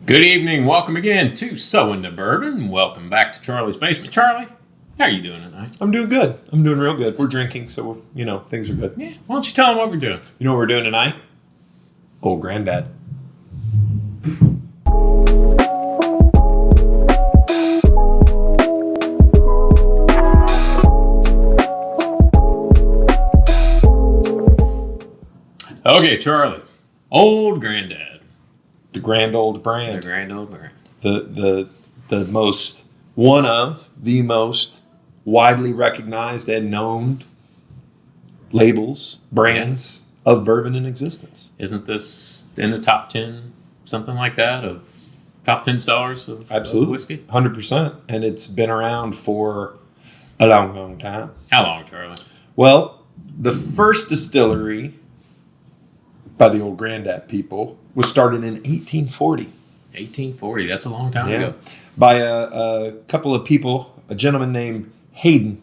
Good evening. Welcome again to So Into Bourbon. Welcome back to Charlie's Basement. Charlie, how are you doing tonight? I'm doing good. I'm doing real good. We're drinking, so, things are good. Yeah. Why don't you tell them what we're doing? You know what we're doing tonight? Old Grandad. Okay, Charlie. Old Grandad. The grand old brand. The grand old brand. The most, one of the most widely recognized and known labels, brands of bourbon in existence. Isn't this in the top 10, something like that, of top 10 sellers of whiskey? 100%. And it's been around for a long, long time. How long, Charlie? Well, the first distillery by the Old Grandad people was started in 1840. 1840. That's a long time ago. By a couple of people, a gentleman named Hayden.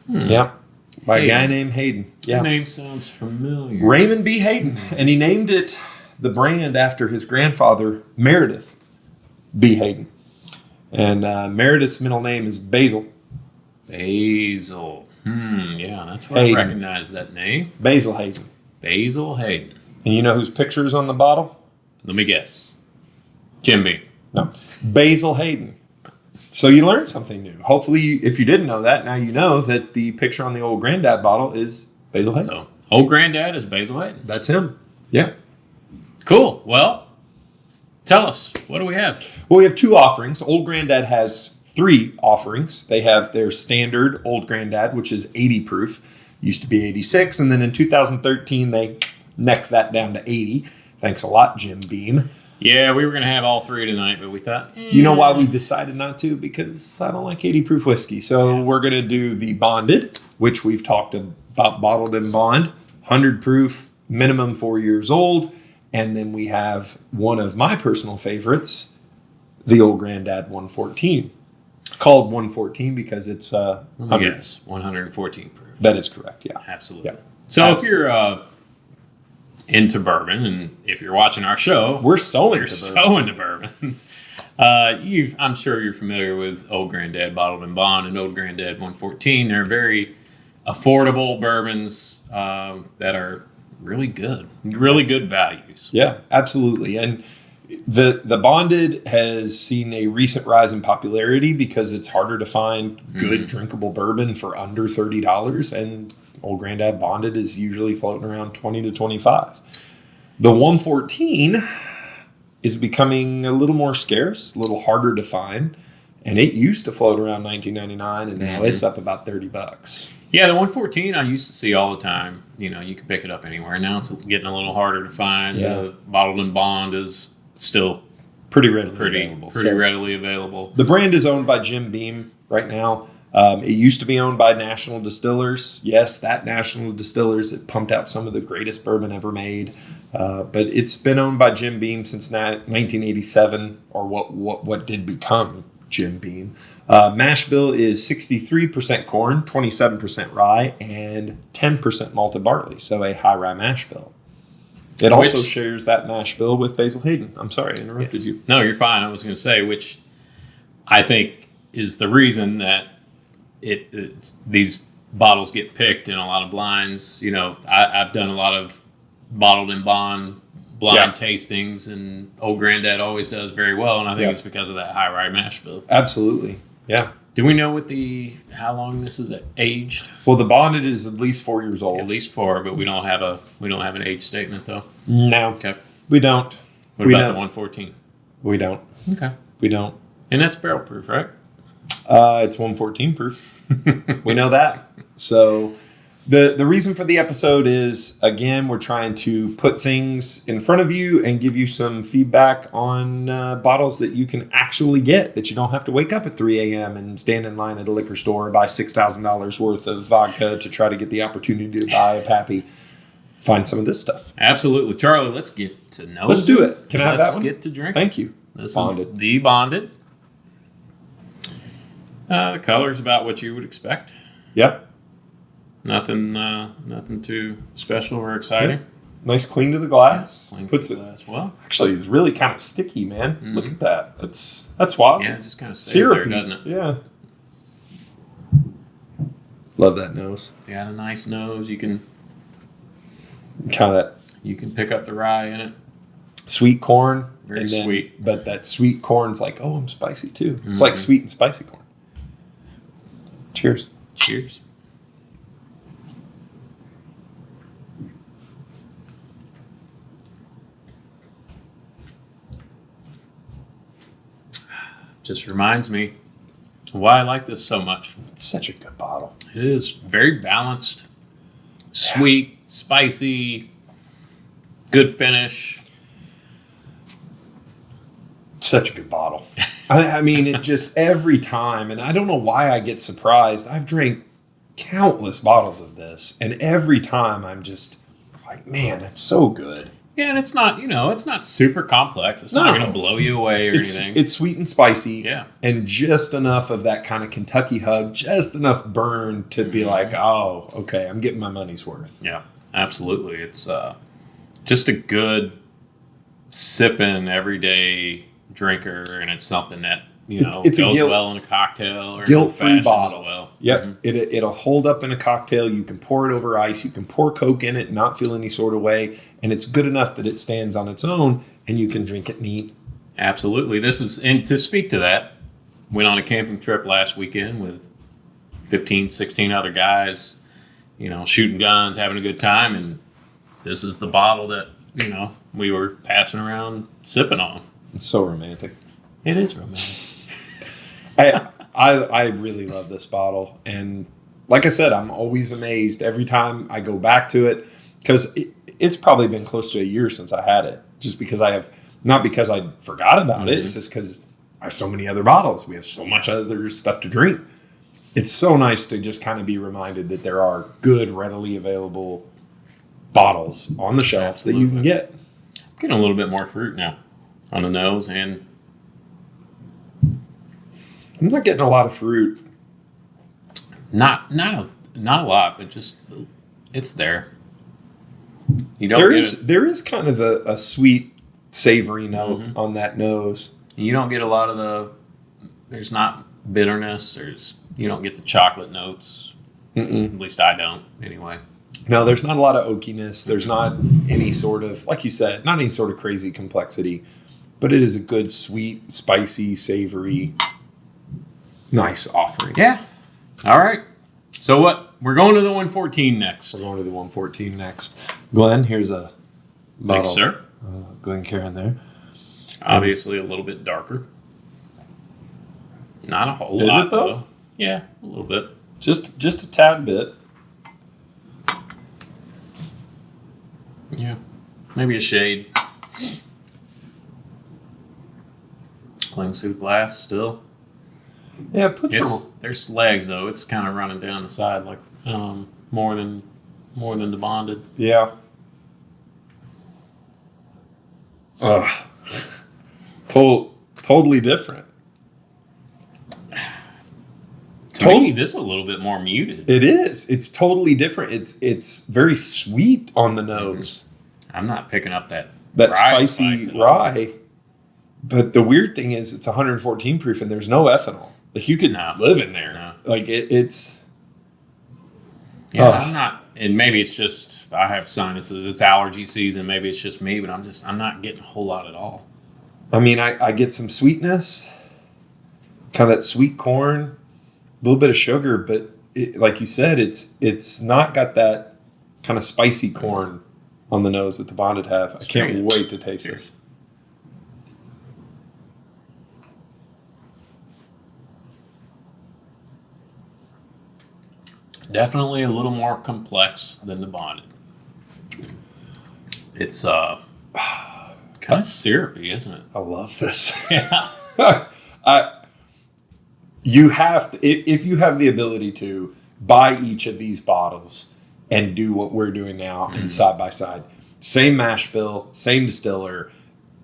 Yeah. By Hayden. a guy named Hayden. Yeah. The name sounds familiar. Raymond B. Hayden. And he named it the brand after his grandfather, Meredith B. Hayden. And Meredith's middle name is Basil. Basil. Yeah, that's where Hayden. I recognize that name. Basil Hayden. Basil Hayden. And you know whose picture is on the bottle? Let me guess. Jim Beam. No. Basil Hayden. So you learned something new. Hopefully, if you didn't know that, now you know that the picture on the Old Grandad bottle is Basil Hayden. So, Old Grandad is Basil Hayden. That's him. Yeah. Cool. Well, tell us, what do we have? Well, we have two offerings. Old Grandad has three offerings. They have their standard Old Grandad, which is 80 proof. Used to be 86. And then in 2013, they necked that down to 80. Thanks a lot, Jim Beam. Yeah, we were going to have all three tonight, but we thought... You know why we decided not to? Because I don't like 80 proof whiskey. So we're going to do the bonded, which we've talked about, bottled in bond, 100 proof, minimum 4 years old. And then we have one of my personal favorites, the Old Grandad 114. Called 114 because it's... Yes, 114 proof. That is correct, yeah. Absolutely. Yeah. So if you're into bourbon, and if you're watching our show... We're so into bourbon. I'm sure you're familiar with Old Grandad Bottled and Bond and Old Grandad 114. They're very affordable bourbons that are really good values. Yeah, absolutely. And the bonded has seen a recent rise in popularity because it's harder to find good drinkable bourbon for under $30, and Old Grandad bonded is usually floating around $20 to $25. The 114 is becoming a little more scarce, a little harder to find, and it used to float around $19.99, and now it's up about $30. Yeah, the 114 I used to see all the time. You know, you could pick it up anywhere. Now it's getting a little harder to find. Yeah. The bottled and bond is still pretty readily available. The brand is owned by Jim Beam right now. It used to be owned by National Distillers. Yes, that National Distillers, it pumped out some of the greatest bourbon ever made. But it's been owned by Jim Beam since 1987, or what did become Jim Beam. Mash bill is 63% corn, 27% rye, and 10% malted barley. So a high rye mash bill. It also shares that mash bill with Basil Hayden. I'm sorry, I interrupted you. No, you're fine. I was going to say, which I think is the reason that these bottles get picked in a lot of blinds. You know, I've done a lot of bottled and bond blind tastings, and Old Grandad always does very well, and I think it's because of that high rye mash bill. Absolutely, yeah. Do we know how long this is aged? Well, the bonded is at least 4 years old. At least 4, but we don't have an age statement though. No, okay, we don't. What about the 114? We don't. Okay, we don't. And that's barrel proof, right? It's 114 proof. We know that. So the reason for the episode is, again, we're trying to put things in front of you and give you some feedback on bottles that you can actually get, that you don't have to wake up at 3 a.m. and stand in line at a liquor store and buy $6,000 worth of vodka to try to get the opportunity to buy a Pappy. Find some of this stuff. Absolutely. Charlie, let's get to know. Let's do it. Can I have that one? Let's get to drink. Thank you. This is the bonded. The color's about what you would expect. Yep. Nothing too special or exciting. Nice clean to the glass. Yeah, Puts to it. the glass. Well, Actually, it's really kind of sticky, man. Mm-hmm. Look at that. That's wild. yeah, it just kind of stays Syrupy, there, doesn't it? Yeah. Love that nose. It's got a nice nose. You can Kind of pick up the rye in it. sweet corn. Very sweet. But that sweet corn's like, oh, I'm spicy too. It's like sweet and spicy corn. Cheers. Cheers. Just reminds me why I like this so much. It's such a good bottle. It is very balanced, sweet, spicy, good finish. Such a good bottle. I mean, it just every time, and I don't know why I get surprised. I've drank countless bottles of this, and every time I'm just like, man, it's so good. Yeah, and it's not, it's not super complex. It's not going to blow you away or anything. It's sweet and spicy. Yeah. And just enough of that kind of Kentucky hug, just enough burn to be like, oh, okay, I'm getting my money's worth. Yeah, absolutely. It's just a good sipping everyday drinker, and it's something that it's goes well in a cocktail or guilt-free an bottle. as well. Yep, Mm-hmm. It'll hold up in a cocktail. You can pour it over ice. You can pour Coke in it, and not feel any sort of way, and it's good enough that it stands on its own, and you can drink it neat. Absolutely. And to speak to that, went on a camping trip last weekend with 15, 16 other guys, shooting guns, having a good time, and this is the bottle that we were passing around sipping on. It's so romantic. It is romantic. I really love this bottle, and like I said, I'm always amazed every time I go back to it, because it's probably been close to a year since I had it, just because not because I forgot about it, it's just because I have so many other bottles. We have so much other stuff to drink. It's so nice to just kind of be reminded that there are good, readily available bottles on the shelf that you can get. I'm getting a little bit more fruit now on the nose, and I'm not getting a lot of fruit. not a lot, but just it's there. You don't There is kind of a sweet, savory note on that nose. You don't get a lot of there's not bitterness. You don't get the chocolate notes. Mm-mm. At least I don't, anyway. No, there's not a lot of oakiness. There's not any sort of, like you said, not any sort of crazy complexity, but it is a good, sweet, spicy, savory, nice offering. Yeah. All right. So what? We're going to the 114 next. We're going to the 114 next. Glenn, here's a bottle. Thanks, sir. Glencairn there. Obviously a little bit darker. Not a whole Is lot, it though? Yeah, a little bit. Just a tad bit. Yeah. Maybe a shade. Clings through glass still. Yeah, it puts There's legs though. It's kind of running down the side like more than the bonded. Yeah. Ugh. Totally different. To me, this is a little bit more muted. It is. It's totally different. It's very sweet on the nose. I'm not picking up that spicy rye. But the weird thing is, it's 114 proof, and there's no ethanol. Like you could live in there. No. Like it's. Yeah, I'm not. And maybe it's just I have sinuses. It's allergy season. Maybe it's just me, but I'm not getting a whole lot at all. I mean, I get some sweetness, kind of that sweet corn, a little bit of sugar, but like you said, it's not got that kind of spicy corn on the nose that the bonded have. I can't wait to taste this. Definitely a little more complex than the bonded. It's kind of syrupy, isn't it? I love this. Yeah. You have to, if you have the ability to buy each of these bottles and do what we're doing now and side by side, same mash bill, same distiller.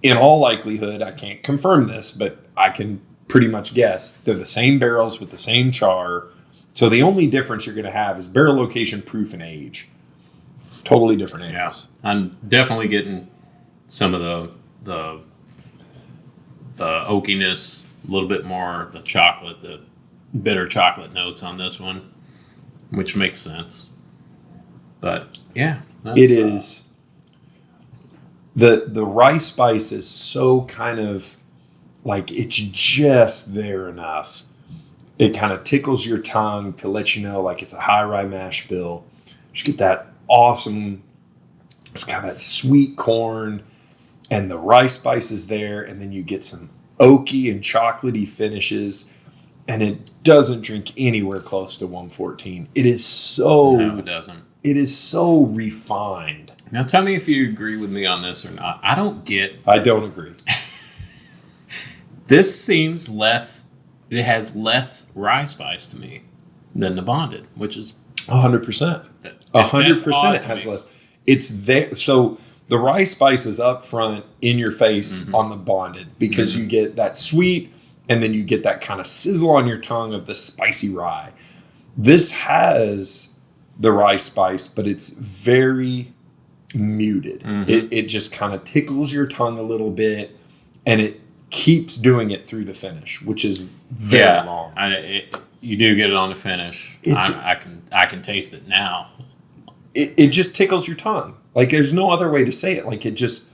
In all likelihood, I can't confirm this, but I can pretty much guess they're the same barrels with the same char. So the only difference you're going to have is barrel location, proof, and age. Totally different animals. Yeah, I'm definitely getting some of the oakiness, a little bit more of the chocolate, the bitter chocolate notes on this one, which makes sense. But yeah, it is. The rice spice is so kind of like it's just there enough. It kind of tickles your tongue to let you know like it's a high rye mash bill. You get that awesome, it's got that sweet corn and the rice spice is there, and then you get some oaky and chocolatey finishes, and it doesn't drink anywhere close to 114. It is so... No, it doesn't. It is so refined. Now tell me if you agree with me on this or not. I don't agree. This seems less, it has less rye spice to me than the Bonded, which is 100%. 100% it has less. It's there. So the rye spice is up front in your face on the Bonded because you get that sweet and then you get that kind of sizzle on your tongue of the spicy rye. This has the rye spice, but it's very muted. It just kind of tickles your tongue a little bit, and it keeps doing it through the finish, which is very long. You do get it on the finish. I can taste it now. It just tickles your tongue. Like there's no other way to say it. Like it just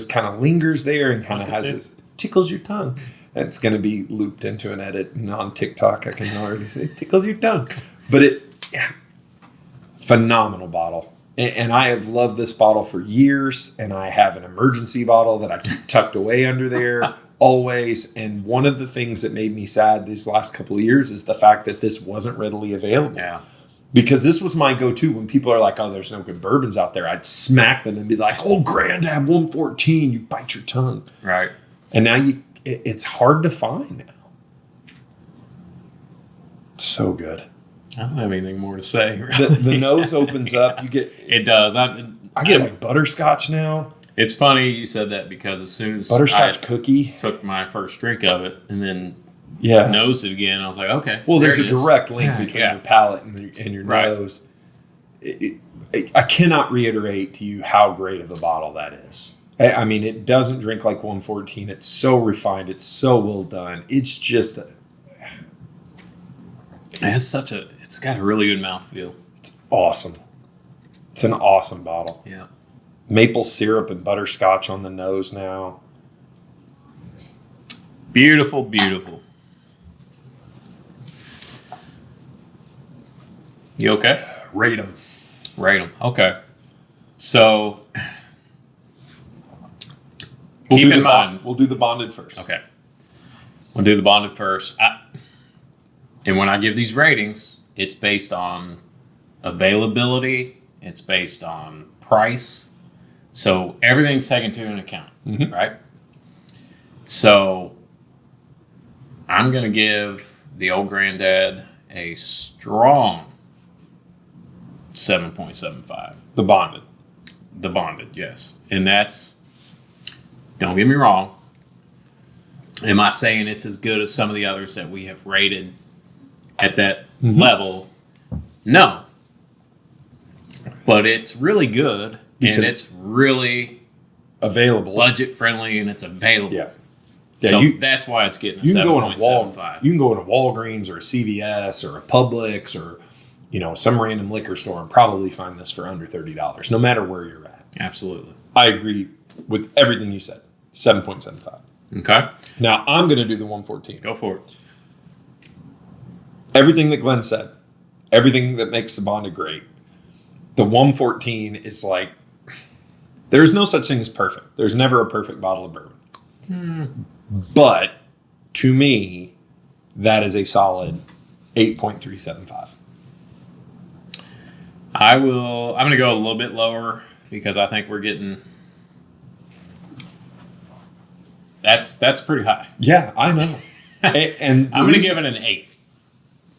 kind of lingers there and kind of has this tickles your tongue. And it's going to be looped into an edit and on TikTok. I can already say tickles your tongue, but phenomenal bottle. And I have loved this bottle for years, and I have an emergency bottle that I keep tucked away under there always. And one of the things that made me sad these last couple of years is the fact that this wasn't readily available. Yeah. Because this was my go-to when people are like, oh, there's no good bourbons out there. I'd smack them and be like, Old Grandad 114, you bite your tongue. Right. And now it's hard to find now. So good. I don't have anything more to say. The nose opens up. You get it does. I get like butterscotch now. It's funny you said that because as soon as butterscotch cookie took my first drink of it and then nosed it again, I was like, okay. Well, there's a direct link between your palate and your nose. I cannot reiterate to you how great of a bottle that is. I mean, it doesn't drink like 114. It's so refined. It's so well done. It's just it's got a really good mouthfeel. It's awesome. It's an awesome bottle. Yeah. Maple syrup and butterscotch on the nose now. Beautiful, beautiful. You okay? Rate them. Okay. So, keep in mind. We'll do the Bonded first. Okay. We'll do the Bonded first. And when I give these ratings, it's based on availability. It's based on price. So everything's taken into account, right? So I'm going to give the Old Grandad a strong 7.75. The Bonded. The Bonded, yes. And that's, don't get me wrong. Am I saying it's as good as some of the others that we have rated at that level? No. But it's really good, and it's really available, budget friendly, and it's available. Yeah. So that's why it's getting a 7.75. You can go in a Walgreens or a CVS or a Publix or some random liquor store and probably find this for under $30, no matter where you're at. Absolutely. I agree with everything you said. 7.75. Okay. Now I'm going to do the 114. Go for it. Everything that Glenn said, everything that makes the Bonded great. The 114 is like, there's no such thing as perfect. There's never a perfect bottle of bourbon. But to me, that is a solid 8.375. I'm going to go a little bit lower because I think we're getting, that's pretty high. Yeah, I know. And I'm going to give it an 8.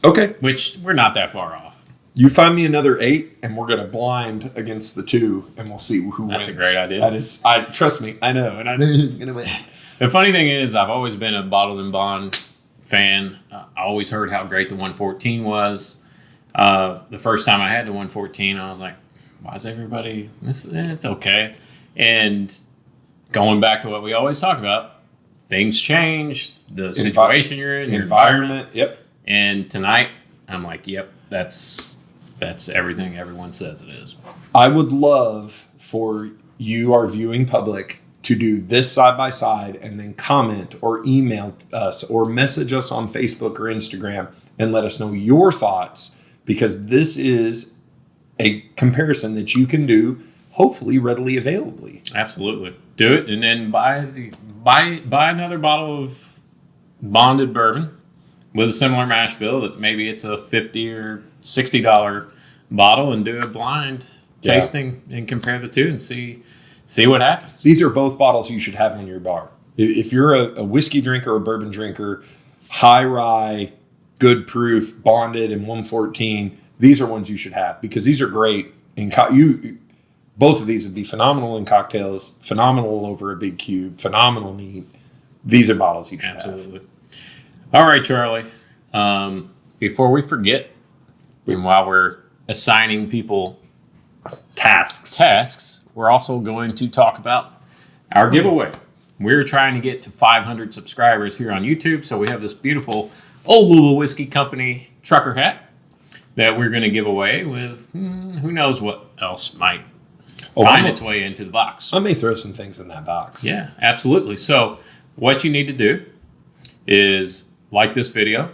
Okay. Which we're not that far off. You find me another 8, and we're going to blind against the 2, and we'll see who wins. That's a great idea. That is, trust me, I know, and I know who's going to win. The funny thing is, I've always been a Bottled and Bond fan. I always heard how great the 114 was. The first time I had the 114, I was like, why is everybody, it's okay. And going back to what we always talk about, things change, the situation you're in, your environment. Yep. And tonight, I'm like, yep, that's everything everyone says it is. I would love for you, our viewing public, to do this side by side and then comment or email us or message us on Facebook or Instagram and let us know your thoughts, because this is a comparison that you can do hopefully readily availably. Absolutely. Do it, and then buy another bottle of bonded bourbon with a similar mash bill that maybe it's a $50 or $60 bottle, and do a blind tasting and compare the two and see what happens. These are both bottles you should have in your bar. If you're a whiskey drinker or a bourbon drinker, high rye, good proof, bonded, and 114, these are ones you should have, because these are great. Both of these would be phenomenal in cocktails, phenomenal over a big cube, phenomenal neat. These are bottles you should Absolutely. All right, Charlie. Before we forget, and while we're assigning people tasks, we're also going to talk about our giveaway. We're trying to get to 500 subscribers here on YouTube, so we have this beautiful Old Louisville Whiskey Company trucker hat that we're going to give away with who knows what else might find its way into the box. I may throw some things in that box. Yeah, absolutely. So what you need to do is like this video,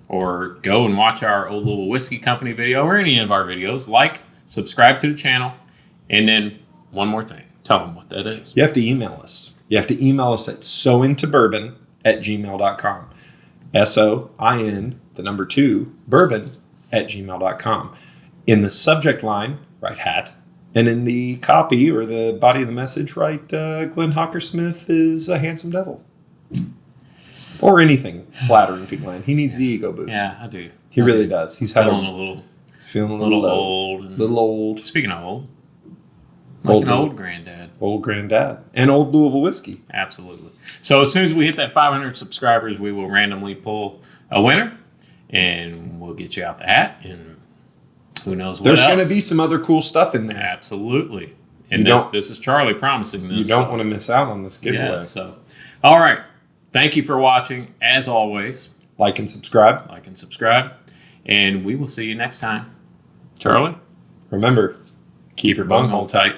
or go and watch our Old Louisville Whiskey Company video, or any of our videos. Like, subscribe to the channel, and then one more thing. Tell them what that is. You have to email us. You have to email us at sointobourbon@gmail.com. SOIN, 2, bourbon@gmail.com. In the subject line, write hat. And in the copy or the body of the message, write Glenn Hockersmith is a handsome devil. Or anything flattering to Glenn. He needs the ego boost. Yeah, I do. He really does. He's feeling a little old. Little old. Speaking of old, like an old granddad. Old Grandad. And Old Louisville Whiskey. Absolutely. So as soon as we hit that 500 subscribers, we will randomly pull a winner, and we'll get you out the hat, and who knows what There's else. going to be some other cool stuff in there. Absolutely. And this is Charlie promising this. You don't want to miss out on this giveaway. Yeah, so, all right. Thank you for watching. As always, like and subscribe. And we will see you next time. Charlie? Remember, Keep your bunghole tight.